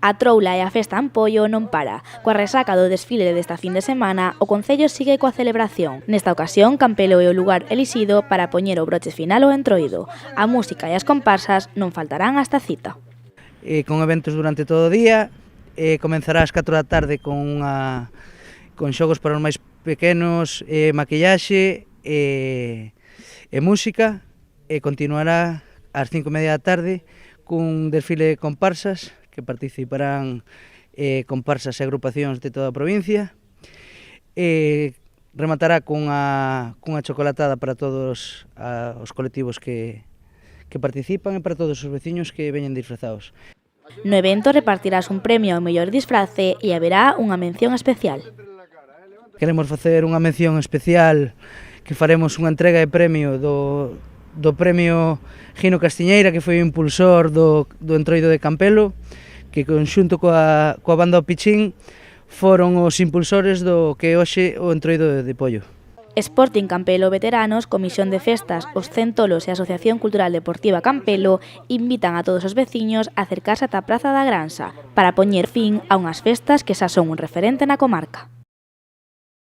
A troula e a festa Ampollo non para. Coa resaca do desfile desta fin de semana, o Concello sigue coa celebración. Nesta ocasión, Campelo é o lugar elixido para poñer o broche final ao Entroido. A música e as comparsas non faltarán esta cita. Con eventos durante todo o día, comenzará ás 4 da tarde con xogos para os máis pequenos, maquillaxe e música, e continuará ás 5:30 da tarde cun desfile de comparsas que participarán comparsas e agrupacións de toda a provincia, e rematará cunha chocolatada para todos os colectivos que participan e para todos os veciños que veñen disfrazados. No evento repartirás un premio ao mellor disfrace e haberá unha mención especial. Queremos facer unha mención especial, que faremos unha entrega de premio do premio Gino Castiñeira, que foi o impulsor do Entroido de Campelo, que conxunto coa banda O Pichín foron os impulsores do que hoxe o Entroido de Pollo. Sporting Campelo Veteranos, Comisión de Festas, os Centolos e a Asociación Cultural Deportiva Campelo invitan a todos os veciños a acercarse ata a Praza da Granxa para poñer fin a unhas festas que xa son un referente na comarca.